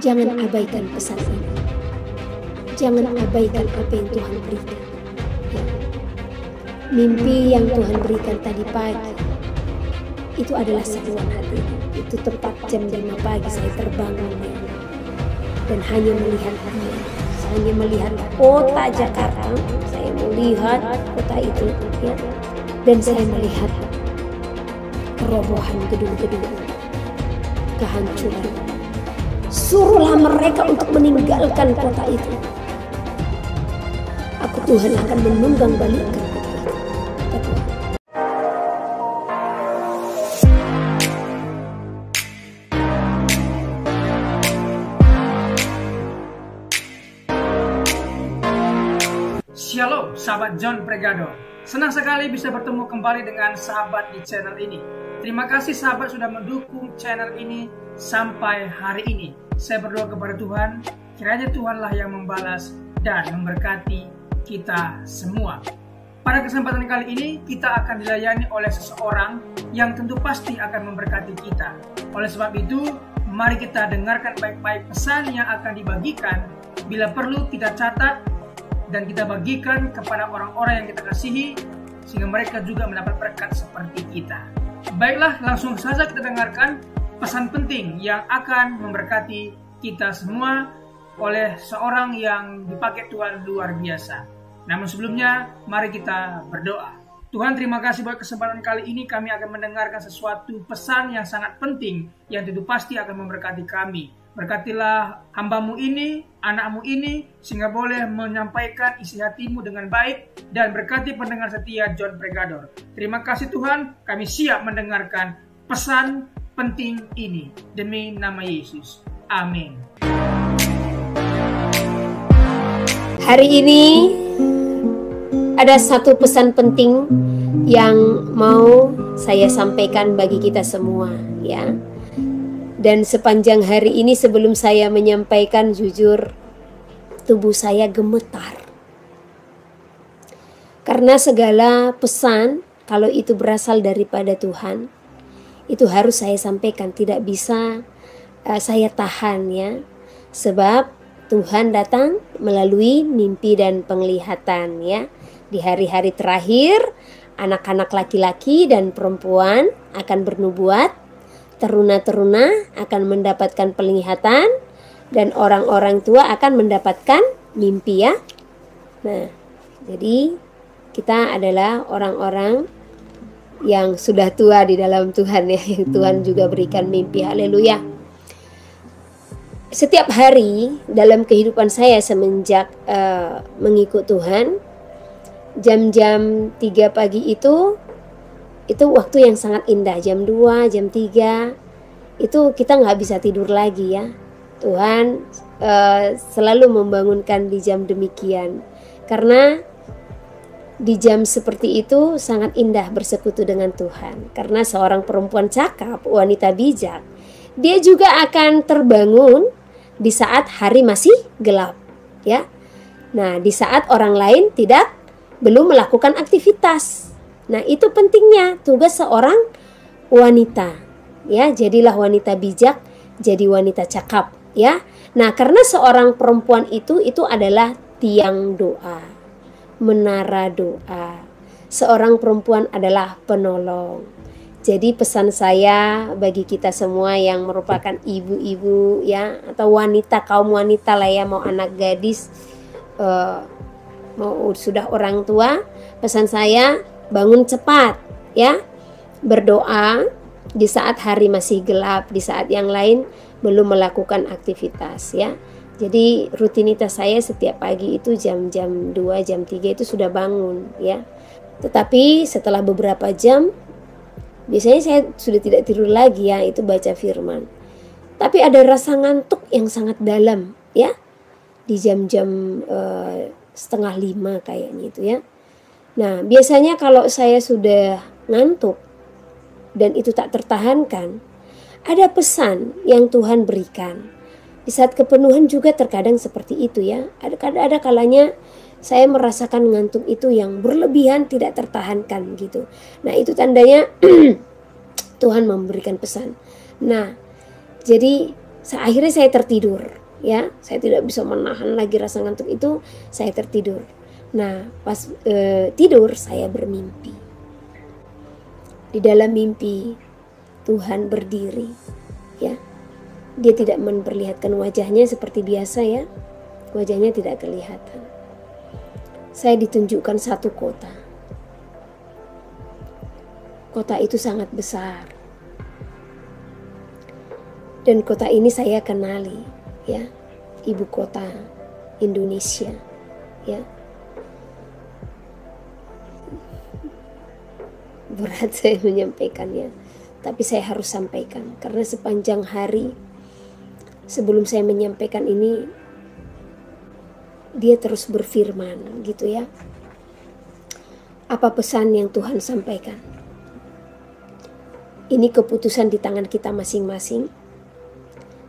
Jangan abaikan pesan ini. Jangan abaikan apa yang Tuhan berikan. Ya. Mimpi yang Tuhan berikan tadi pagi, itu adalah seruan hati. Itu tepat jam 5 pagi saya terbangun ya. Dan hanya melihat dia. Saya hanya melihat kota Jakarta. Saya melihat kota itu ya. Dan saya melihat kerobohan gedung-gedung, kehancuran. Suruhlah mereka untuk meninggalkan kota itu. Aku Tuhan akan menunggang balikan kota itu. Kata Tuhan. Shalom sahabat John Pregador. Senang sekali bisa bertemu kembali dengan sahabat di channel ini. Terima kasih sahabat sudah mendukung channel ini sampai hari ini. Saya berdoa kepada Tuhan, kiranya Tuhanlah yang membalas dan memberkati kita semua. Pada kesempatan kali ini kita akan dilayani oleh seseorang yang tentu pasti akan memberkati kita. Oleh sebab itu, mari kita dengarkan baik-baik pesan yang akan dibagikan. Bila perlu kita catat dan kita bagikan kepada orang-orang yang kita kasihi, sehingga mereka juga mendapat berkat seperti kita. Baiklah, langsung saja kita dengarkan pesan penting yang akan memberkati kita semua oleh seorang yang dipakai Tuhan luar biasa. Namun sebelumnya, mari kita berdoa. Tuhan, terima kasih buat kesempatan kali ini kami akan mendengarkan sesuatu pesan yang sangat penting yang tentu pasti akan memberkati kami. Berkatilah hambamu ini, anakmu ini, sehingga boleh menyampaikan isi hatimu dengan baik, dan berkati pendengar setia John Pregador. Terima kasih Tuhan, kami siap mendengarkan pesan penting ini. Demi nama Yesus. Amin. Hari ini ada satu pesan penting yang mau saya sampaikan bagi kita semua ya. Dan sepanjang hari ini sebelum saya menyampaikan, jujur tubuh saya gemetar. Karena segala pesan kalau itu berasal daripada Tuhan, itu harus saya sampaikan, tidak bisa saya tahan ya. Sebab Tuhan datang melalui mimpi dan penglihatan ya. Di hari-hari terakhir, anak-anak laki-laki dan perempuan akan bernubuat. Teruna-teruna akan mendapatkan penglihatan dan orang-orang tua akan mendapatkan mimpi ya. Nah, jadi kita adalah orang-orang yang sudah tua di dalam Tuhan ya, yang Tuhan juga berikan mimpi. Haleluya. Setiap hari dalam kehidupan saya semenjak mengikut Tuhan, jam-jam 3 pagi itu waktu yang sangat indah. Jam 2, jam 3 itu kita nggak bisa tidur lagi ya. Tuhan selalu membangunkan di jam demikian. Karena di jam seperti itu sangat indah bersekutu dengan Tuhan. Karena seorang perempuan cakap, wanita bijak, dia juga akan terbangun di saat hari masih gelap ya. Nah, di saat orang lain belum melakukan aktivitas. Nah, itu pentingnya tugas seorang wanita. Ya, jadilah wanita bijak, jadi wanita cakap, ya. Nah, karena seorang perempuan itu adalah tiang doa, menara doa. Seorang perempuan adalah penolong. Jadi pesan saya bagi kita semua yang merupakan ibu-ibu ya, atau wanita, kaum wanita lah ya, mau anak gadis, mau sudah orang tua, pesan saya bangun cepat ya, berdoa di saat hari masih gelap, di saat yang lain belum melakukan aktivitas ya. Jadi rutinitas saya setiap pagi itu jam 2, jam 3 itu sudah bangun ya. Tetapi setelah beberapa jam biasanya saya sudah tidak tidur lagi ya, itu baca firman. Tapi ada rasa ngantuk yang sangat dalam ya, di jam-jam 4:30 kayaknya itu ya. Nah, biasanya kalau saya sudah ngantuk dan itu tak tertahankan, ada pesan yang Tuhan berikan. Di saat kepenuhan juga terkadang seperti itu ya. Ada kalanya saya merasakan ngantuk itu yang berlebihan, tidak tertahankan gitu. Nah, itu tandanya Tuhan memberikan pesan. Nah, jadi Akhirnya saya tertidur, ya. Saya tidak bisa menahan lagi rasa ngantuk itu, saya tertidur. Nah, pas tidur saya bermimpi. Di dalam mimpi Tuhan berdiri, ya. Dia tidak memperlihatkan wajahnya seperti biasa, ya. Wajahnya tidak kelihatan. Saya ditunjukkan satu kota. Kota itu sangat besar. Dan kota ini saya kenali, ya, ibu kota Indonesia, ya. Berat saya menyampaikannya, tapi saya harus sampaikan karena sepanjang hari sebelum saya menyampaikan ini, dia terus berfirman, gitu ya. Apa pesan yang Tuhan sampaikan? Ini keputusan di tangan kita masing-masing.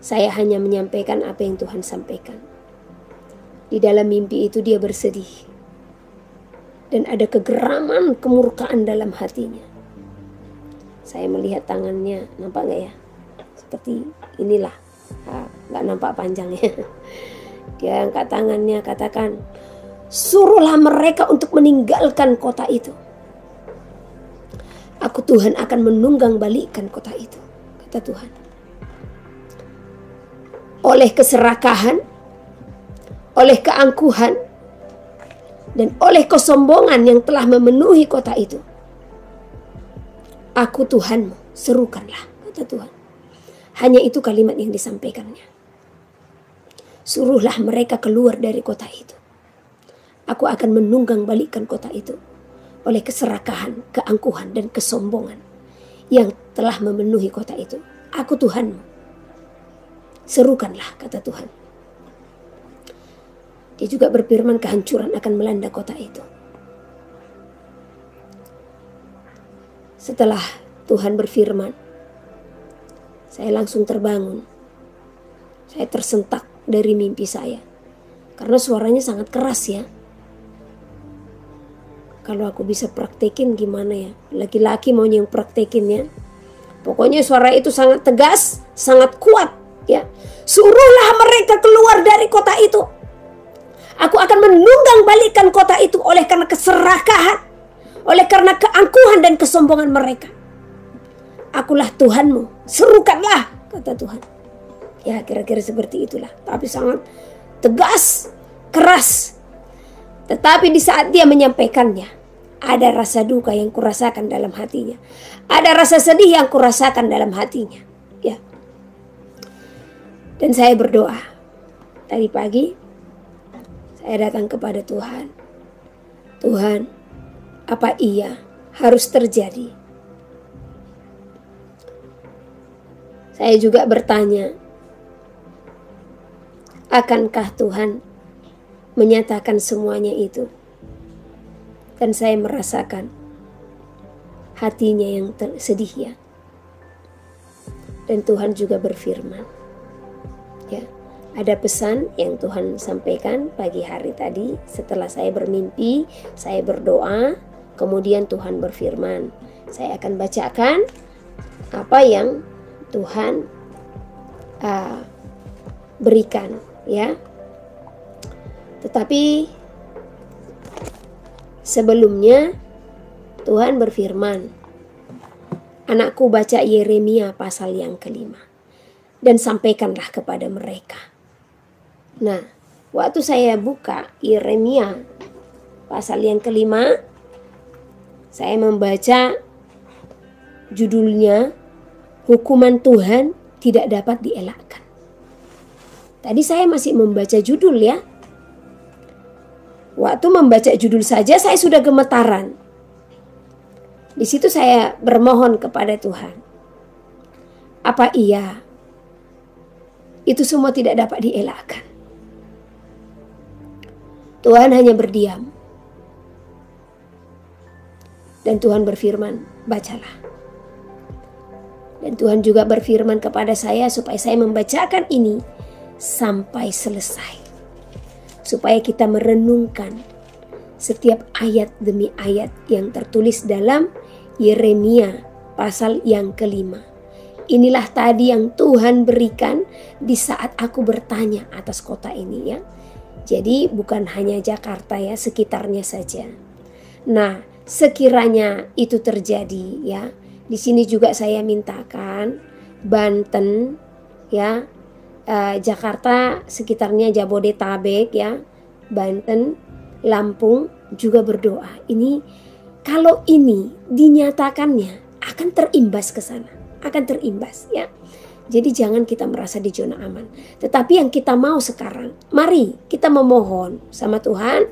Saya hanya menyampaikan apa yang Tuhan sampaikan. Di dalam mimpi itu dia bersedih. Dan ada kegeraman, kemurkaan dalam hatinya. Saya melihat tangannya, nampak gak ya? Seperti inilah. Gak nampak panjangnya. Dia angkat tangannya, katakan, suruhlah mereka untuk meninggalkan kota itu. Aku Tuhan akan menunggang balikkan kota itu, kata Tuhan. Oleh keserakahan, oleh keangkuhan, dan oleh kesombongan yang telah memenuhi kota itu. Aku Tuhanmu, serukanlah, kata Tuhan. Hanya itu kalimat yang disampaikannya. Suruhlah mereka keluar dari kota itu. Aku akan menunggang balikkan kota itu oleh keserakahan, keangkuhan, dan kesombongan yang telah memenuhi kota itu. Aku Tuhanmu. Serukanlah, kata Tuhan. Dia juga berfirman kehancuran akan melanda kota itu. Setelah Tuhan berfirman, saya langsung terbangun. Saya tersentak dari mimpi saya. Karena suaranya sangat keras, ya. Kalau aku bisa praktekin gimana ya? Laki-laki maunya yang praktekin, ya. Pokoknya suara itu sangat tegas, sangat kuat. Ya, suruhlah mereka keluar dari kota itu. Aku akan menunggang balikkan kota itu oleh karena keserakahan, oleh karena keangkuhan dan kesombongan mereka. Akulah Tuhanmu, serukanlah, kata Tuhan. Ya, kira-kira seperti itulah. Tapi sangat tegas, keras. Tetapi di saat dia menyampaikannya, ada rasa duka yang kurasakan dalam hatinya. Ada rasa sedih yang kurasakan dalam hatinya. Ya. Dan saya berdoa. Tadi pagi saya datang kepada Tuhan. Tuhan, apa iya harus terjadi? Saya juga bertanya, akankah Tuhan menyatakan semuanya itu? Dan saya merasakan hatinya yang sedih, ya. Dan Tuhan juga berfirman, ya, ada pesan yang Tuhan sampaikan pagi hari tadi setelah saya bermimpi, saya berdoa, kemudian Tuhan berfirman. Saya akan bacakan apa yang Tuhan berikan, ya. Tetapi sebelumnya Tuhan berfirman, anakku baca Yeremia pasal yang kelima. Dan sampaikanlah kepada mereka. Nah, waktu saya buka Yeremia pasal yang kelima, saya membaca judulnya, hukuman Tuhan tidak dapat dielakkan. Tadi saya masih membaca judul, ya. Waktu membaca judul saja saya sudah gemetaran. Di situ saya bermohon kepada Tuhan. Apa iya itu semua tidak dapat dielakkan? Tuhan hanya berdiam. Dan Tuhan berfirman, bacalah. Dan Tuhan juga berfirman kepada saya supaya saya membacakan ini sampai selesai. Supaya kita merenungkan setiap ayat demi ayat yang tertulis dalam Yeremia pasal yang kelima. Inilah tadi yang Tuhan berikan di saat aku bertanya atas kota ini ya. Jadi bukan hanya Jakarta ya, sekitarnya saja. Nah, sekiranya itu terjadi ya, di sini juga saya mintakan Banten ya, Jakarta sekitarnya Jabodetabek ya, Banten, Lampung juga berdoa. Ini kalau ini dinyatakannya akan terimbas ke sana, akan terimbas ya. Jadi jangan kita merasa di zona aman. Tetapi yang kita mau sekarang, mari kita memohon sama Tuhan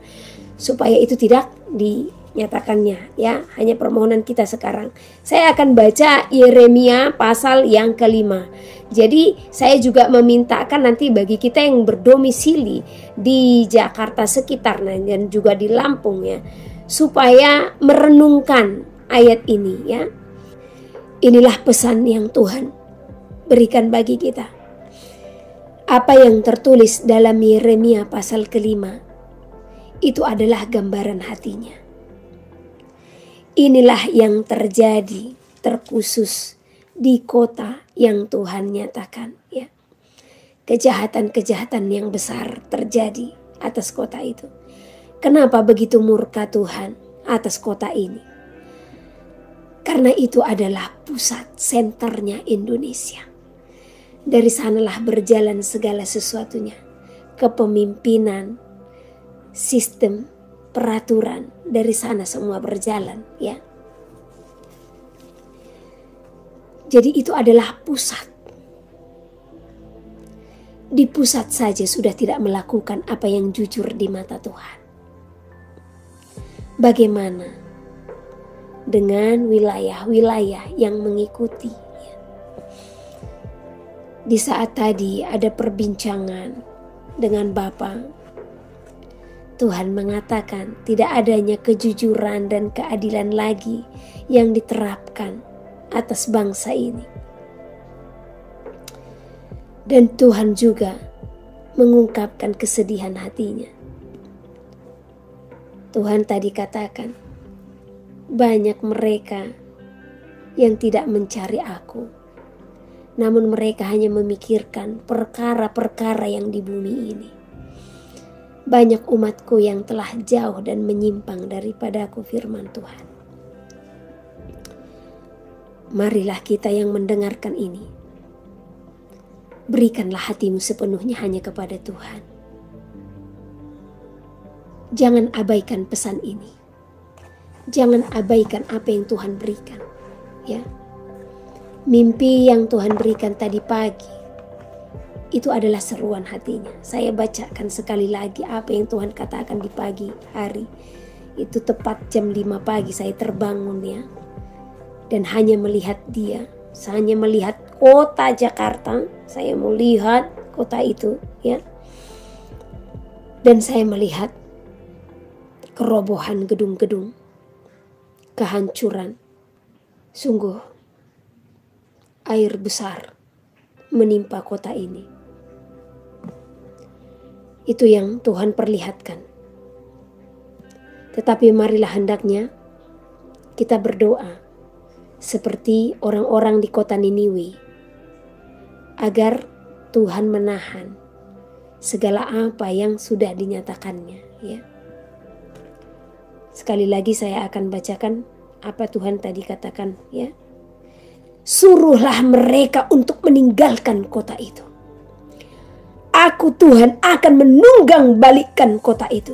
supaya itu tidak dinyatakannya ya. Hanya permohonan kita sekarang. Saya akan baca Yeremia pasal yang ke-5. Jadi saya juga memintakan nanti bagi kita yang berdomisili di Jakarta sekitar dan juga di Lampung ya, supaya merenungkan ayat ini ya. Inilah pesan yang Tuhan berikan bagi kita. Apa yang tertulis dalam Yeremia pasal ke-5 itu adalah gambaran hatinya. Inilah yang terjadi terkhusus di kota yang Tuhan nyatakan ya. Kejahatan-kejahatan yang besar terjadi atas kota itu. Kenapa begitu murka Tuhan atas kota ini? Karena itu adalah pusat senternya Indonesia. Dari sanalah berjalan segala sesuatunya. Kepemimpinan, sistem, peraturan, dari sana semua berjalan ya. Jadi itu adalah pusat. Di pusat saja sudah tidak melakukan apa yang jujur di mata Tuhan. Bagaimana dengan wilayah-wilayah yang mengikuti? Di saat tadi ada perbincangan dengan Bapa, Tuhan mengatakan tidak adanya kejujuran dan keadilan lagi yang diterapkan atas bangsa ini. Dan Tuhan juga mengungkapkan kesedihan hatinya. Tuhan tadi katakan, banyak mereka yang tidak mencari aku. Namun mereka hanya memikirkan perkara-perkara yang di bumi ini. Banyak umatku yang telah jauh dan menyimpang daripadaku, firman Tuhan. Marilah kita yang mendengarkan ini. Berikanlah hatimu sepenuhnya hanya kepada Tuhan. Jangan abaikan pesan ini. Jangan abaikan apa yang Tuhan berikan. Ya. Mimpi yang Tuhan berikan tadi pagi itu adalah seruan hatinya. Saya bacakan sekali lagi apa yang Tuhan katakan di pagi hari. Itu tepat jam 5 pagi saya terbangun ya. Dan hanya melihat dia. Saya hanya melihat kota Jakarta. Saya mau lihat kota itu ya. Dan saya melihat kerobohan gedung-gedung. Kehancuran. Sungguh air besar menimpa kota ini. Itu yang Tuhan perlihatkan. Tetapi marilah hendaknya kita berdoa seperti orang-orang di kota Niniwe, agar Tuhan menahan segala apa yang sudah dinyatakannya ya. Sekali lagi saya akan bacakan apa Tuhan tadi katakan ya. Suruhlah mereka untuk meninggalkan kota itu. Aku Tuhan akan menunggang balikkan kota itu.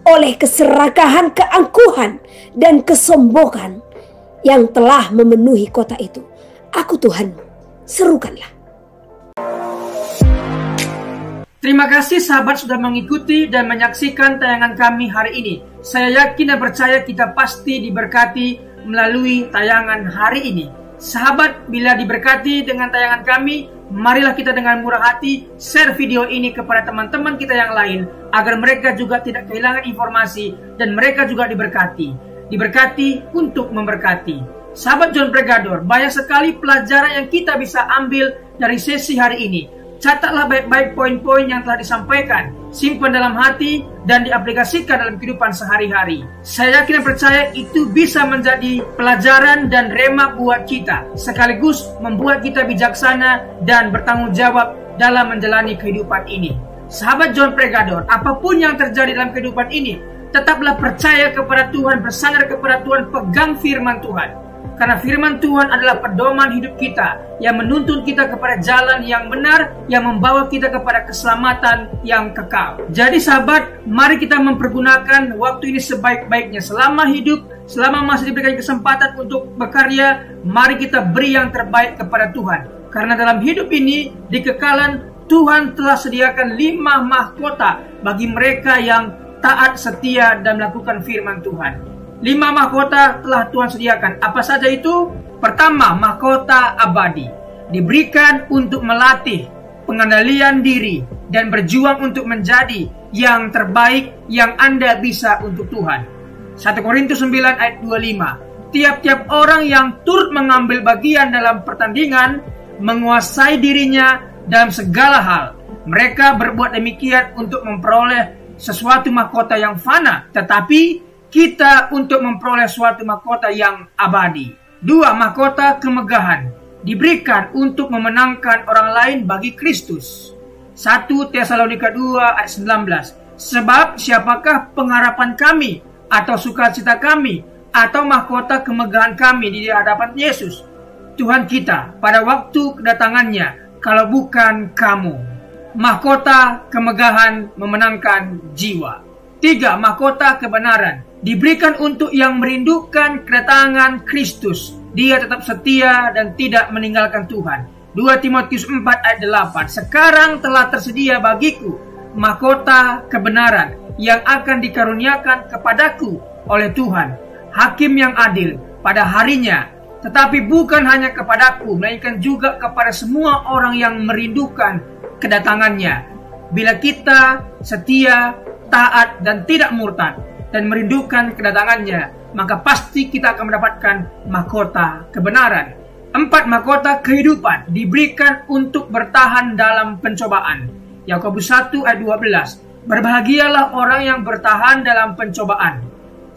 Oleh keserakahan, keangkuhan, dan kesombongan yang telah memenuhi kota itu. Aku Tuhan, serukanlah. Terima kasih sahabat sudah mengikuti dan menyaksikan tayangan kami hari ini. Saya yakin dan percaya kita pasti diberkati melalui tayangan hari ini. Sahabat, bila diberkati dengan tayangan kami, marilah kita dengan murah hati share video ini kepada teman-teman kita yang lain, agar mereka juga tidak kehilangan informasi dan mereka juga diberkati. Diberkati untuk memberkati. Sahabat John Pregador, banyak sekali pelajaran yang kita bisa ambil dari sesi hari ini. catatlah baik-baik poin-poin yang telah disampaikan, simpan dalam hati, dan diaplikasikan dalam kehidupan sehari-hari. Saya yakin dan percaya itu bisa menjadi pelajaran dan rema buat kita, sekaligus membuat kita bijaksana dan bertanggung jawab dalam menjalani kehidupan ini. Sahabat John Pregador, apapun yang terjadi dalam kehidupan ini, tetaplah percaya kepada Tuhan, bersandar kepada Tuhan, pegang firman Tuhan. Karena firman Tuhan adalah pedoman hidup kita yang menuntun kita kepada jalan yang benar, yang membawa kita kepada keselamatan yang kekal. Jadi sahabat, mari kita mempergunakan waktu ini sebaik-baiknya. Selama hidup, selama masih diberikan kesempatan untuk berkarya, mari kita beri yang terbaik kepada Tuhan. Karena dalam hidup ini, di kekalan, Tuhan telah sediakan 5 mahkota bagi mereka yang taat, setia, dan melakukan firman Tuhan. 5 mahkota telah Tuhan sediakan. Apa saja itu? Pertama, mahkota abadi. Diberikan untuk melatih pengendalian diri dan berjuang untuk menjadi yang terbaik yang Anda bisa untuk Tuhan. 1 Korintus 9 ayat 25. Tiap-tiap orang yang turut mengambil bagian dalam pertandingan menguasai dirinya dalam segala hal. Mereka berbuat demikian untuk memperoleh sesuatu mahkota yang fana, tetapi kita untuk memperoleh suatu mahkota yang abadi. 2. Mahkota kemegahan. Diberikan untuk memenangkan orang lain bagi Kristus. 1 Tesalonika 2 ayat 19. Sebab siapakah pengharapan kami atau sukacita kami atau mahkota kemegahan kami di hadapan Yesus Tuhan kita pada waktu kedatangannya, kalau bukan kamu. Mahkota kemegahan memenangkan jiwa. 3. Mahkota kebenaran. Diberikan untuk yang merindukan kedatangan Kristus. Dia tetap setia dan tidak meninggalkan Tuhan. 2 Timotius 4 ayat 8. Sekarang telah tersedia bagiku mahkota kebenaran yang akan dikaruniakan kepadaku oleh Tuhan, Hakim yang adil pada harinya. Tetapi bukan hanya kepadaku, melainkan juga kepada semua orang yang merindukan kedatangannya. Bila kita setia, taat, dan tidak murtad, dan merindukan kedatangannya, maka pasti kita akan mendapatkan mahkota kebenaran. 4. Mahkota kehidupan diberikan untuk bertahan dalam pencobaan. Yakobus 1 ayat 12. Berbahagialah orang yang bertahan dalam pencobaan,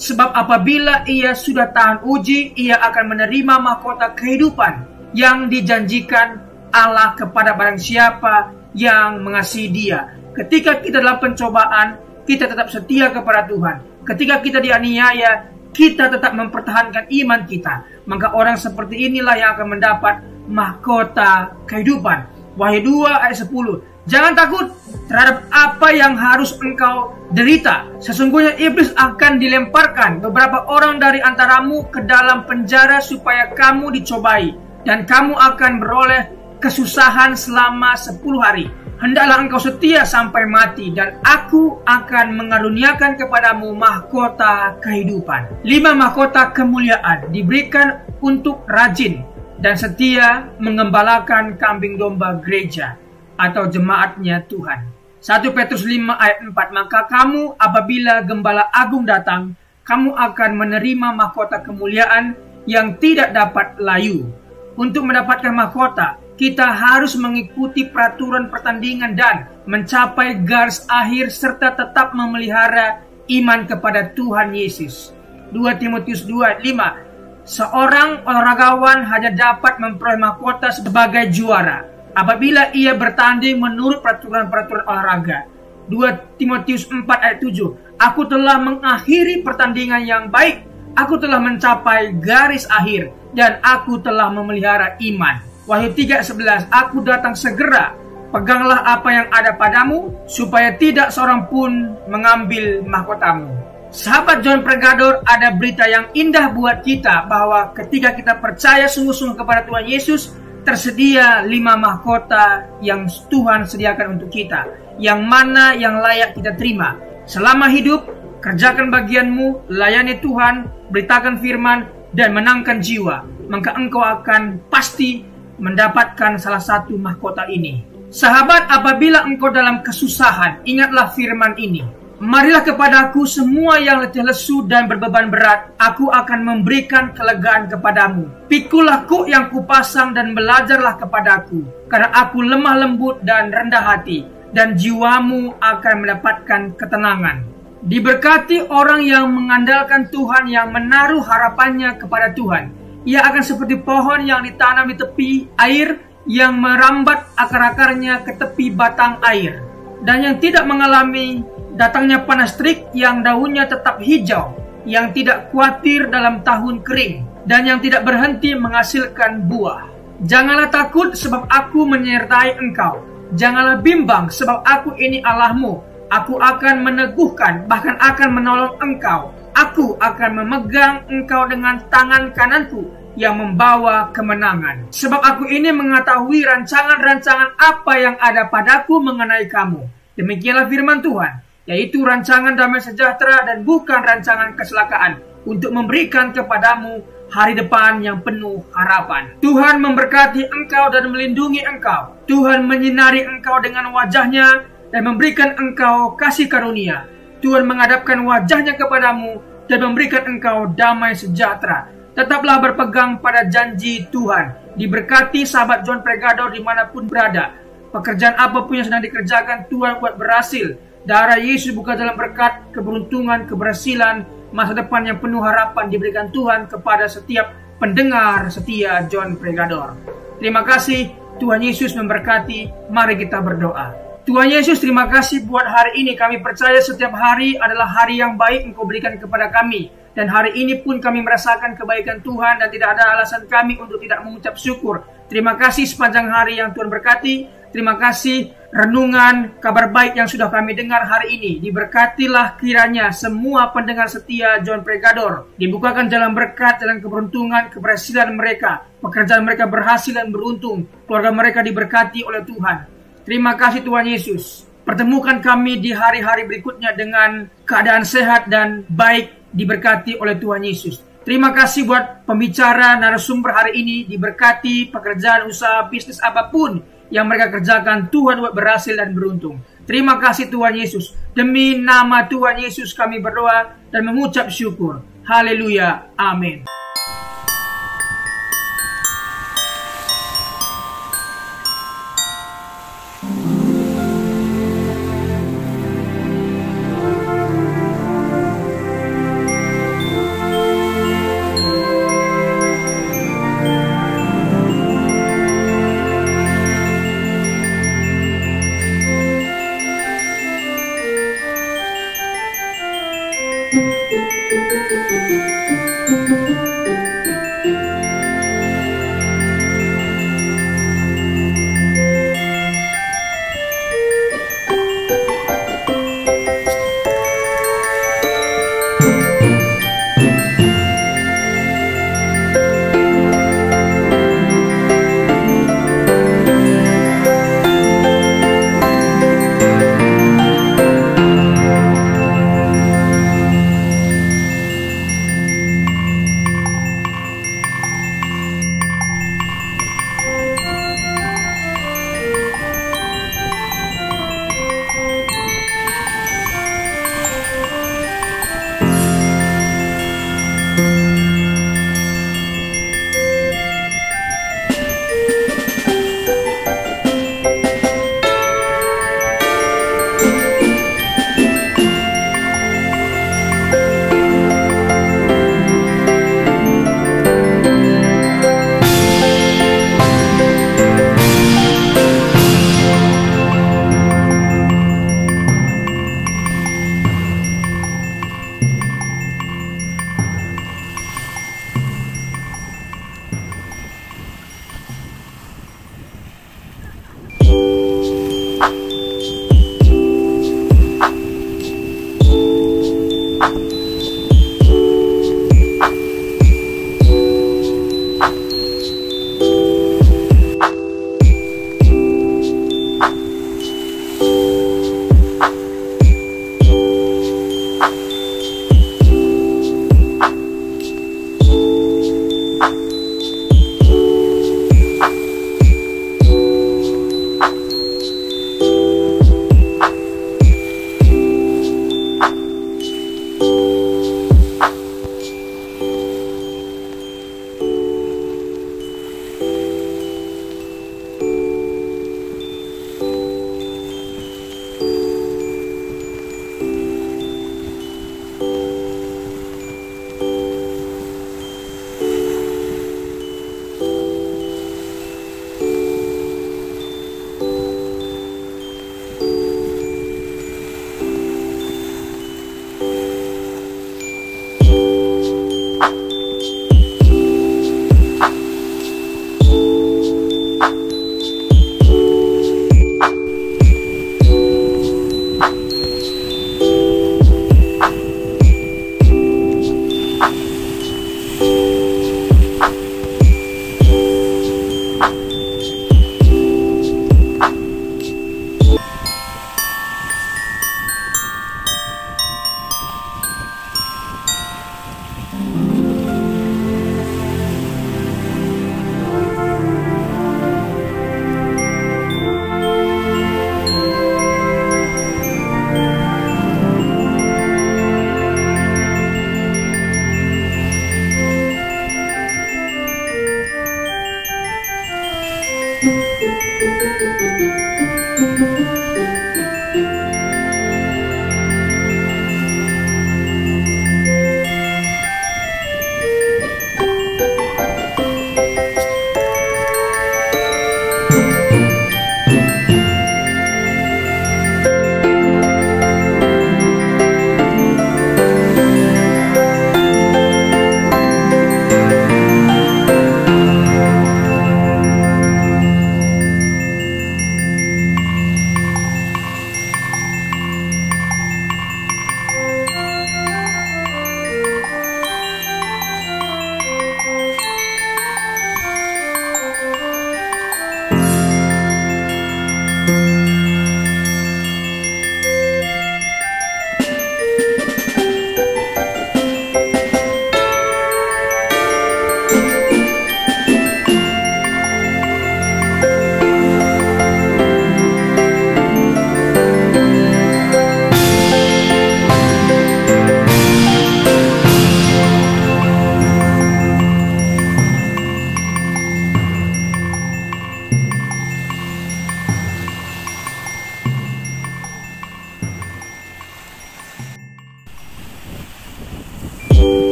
sebab apabila ia sudah tahan uji, ia akan menerima mahkota kehidupan yang dijanjikan Allah kepada barang siapa yang mengasihi Dia. Ketika kita dalam pencobaan, kita tetap setia kepada Tuhan. Ketika kita dianiaya, kita tetap mempertahankan iman kita. Maka orang seperti inilah yang akan mendapat mahkota kehidupan. Wahyu 2 ayat 10. Jangan takut terhadap apa yang harus engkau derita. Sesungguhnya iblis akan dilemparkan beberapa orang dari antaramu ke dalam penjara supaya kamu dicobai, dan kamu akan beroleh kesusahan selama 10 hari. Hendaklah engkau setia sampai mati, dan aku akan mengaruniakan kepadamu mahkota kehidupan. 5. Mahkota kemuliaan diberikan untuk rajin dan setia mengembalakan kambing domba gereja atau jemaatnya Tuhan. 1 Petrus 5 ayat 4. Maka kamu apabila gembala agung datang, kamu akan menerima mahkota kemuliaan yang tidak dapat layu. Untuk mendapatkan mahkota, kita harus mengikuti peraturan pertandingan dan mencapai garis akhir serta tetap memelihara iman kepada Tuhan Yesus. 2 Timotius 2 ayat 5. Seorang olahragawan hanya dapat memperoleh mahkota sebagai juara apabila ia bertanding menurut peraturan-peraturan olahraga. 2 Timotius 4 ayat 7. Aku telah mengakhiri pertandingan yang baik, aku telah mencapai garis akhir, dan aku telah memelihara iman. Wahyu 3:11. Aku datang segera, peganglah apa yang ada padamu, supaya tidak seorang pun mengambil mahkotamu. Sahabat John Pregador, ada berita yang indah buat kita, bahwa ketika kita percaya sungguh-sungguh kepada Tuhan Yesus, tersedia 5 mahkota yang Tuhan sediakan untuk kita, yang mana yang layak kita terima. Selama hidup, kerjakan bagianmu, layani Tuhan, beritakan firman, dan menangkan jiwa, maka engkau akan pasti mendapatkan salah satu mahkota ini. Sahabat, apabila engkau dalam kesusahan, ingatlah firman ini. Marilah kepadaku semua yang letih lesu dan berbeban berat, aku akan memberikan kelegaan kepadamu. Pikulah kuk yang kupasang dan belajarlah kepadaku, karena aku lemah lembut dan rendah hati, dan jiwamu akan mendapatkan ketenangan. Diberkati orang yang mengandalkan Tuhan, yang menaruh harapannya kepada Tuhan. Ia akan seperti pohon yang ditanam di tepi air, yang merambat akar-akarnya ke tepi batang air, dan yang tidak mengalami datangnya panas terik, yang daunnya tetap hijau, yang tidak khawatir dalam tahun kering, dan yang tidak berhenti menghasilkan buah. Janganlah takut, sebab aku menyertai engkau. Janganlah bimbang, sebab aku ini Allahmu. Aku akan meneguhkan, bahkan akan menolong engkau. Aku akan memegang engkau dengan tangan kananku yang membawa kemenangan. Sebab aku ini mengetahui rancangan-rancangan apa yang ada padaku mengenai kamu. Demikianlah firman Tuhan, yaitu rancangan damai sejahtera dan bukan rancangan kecelakaan, untuk memberikan kepadamu hari depan yang penuh harapan. Tuhan memberkati engkau dan melindungi engkau. Tuhan menyinari engkau dengan wajahnya dan memberikan engkau kasih karunia. Tuhan menghadapkan wajahnya kepadamu dan memberikan engkau damai sejahtera. Tetaplah berpegang pada janji Tuhan. Diberkati sahabat John Pregador dimanapun berada. Pekerjaan apapun yang sedang dikerjakan, Tuhan buat berhasil. Darah Yesus bukan dalam berkat, keberuntungan, keberhasilan, masa depan yang penuh harapan diberikan Tuhan kepada setiap pendengar setia John Pregador. Terima kasih, Tuhan Yesus memberkati. Mari kita berdoa. Tuhan Yesus, terima kasih buat hari ini. Kami percaya setiap hari adalah hari yang baik Engkau berikan kepada kami. Dan hari ini pun kami merasakan kebaikan Tuhan dan tidak ada alasan kami untuk tidak mengucap syukur. Terima kasih sepanjang hari yang Tuhan berkati. Terima kasih renungan kabar baik yang sudah kami dengar hari ini. Diberkatilah kiranya semua pendengar setia John Pregador. Dibukakan jalan berkat, jalan keberuntungan, keberhasilan mereka. Pekerjaan mereka berhasil dan beruntung. Keluarga mereka diberkati oleh Tuhan. Terima kasih Tuhan Yesus. Pertemukan kami di hari-hari berikutnya dengan keadaan sehat dan baik, diberkati oleh Tuhan Yesus. Terima kasih buat pembicara narasumber hari ini. Diberkati pekerjaan, usaha, bisnis apapun yang mereka kerjakan, Tuhan buat berhasil dan beruntung. Terima kasih Tuhan Yesus. Demi nama Tuhan Yesus kami berdoa dan mengucap syukur. Haleluya. Amin.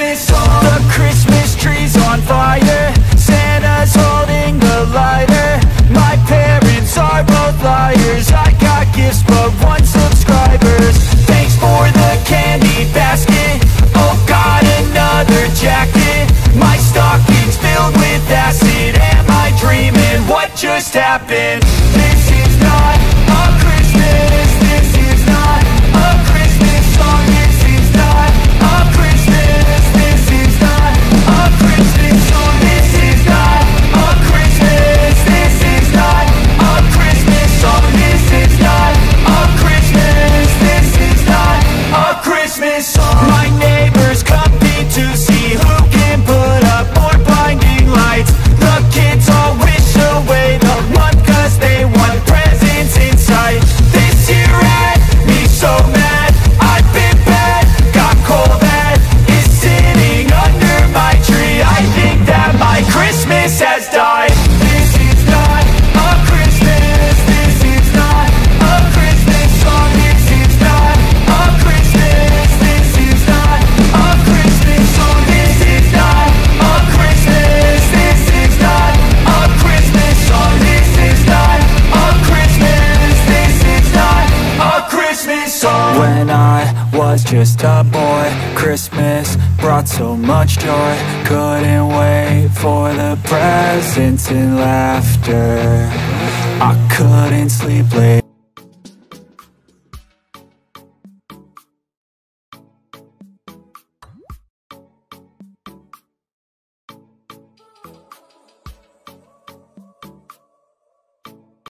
Christmas song. The Christmas tree's on fire, Santa's holding the lighter. My parents are both liars, I got gifts but 1 subscribers. Thanks for the candy basket, oh God, another jacket. My stocking's filled with acid, am I dreaming? What just happened? This is not a Christmas, this is not a Christmas song. This is not a Christmas, this is not a Christmas song. This is not a Christmas, this is not a Christmas song. This is not a Christmas, this is not a Christmas song. My neighbors compete to see who can put up more blinding lights. The kids all wish away the month 'cause they want presents inside. This year had me so mad, I've been bad, got cold that is sitting under my tree. I think that my Christmas has died. This is not a Christmas, this is not a Christmas song. This is not a Christmas, this is not a Christmas song. This is not a Christmas, this is not a Christmas song. This is not a Christmas, this is not a Christmas song. When I was just a boy, Christmas brought so much joy. Couldn't wait for the presents and laughter. I couldn't sleep late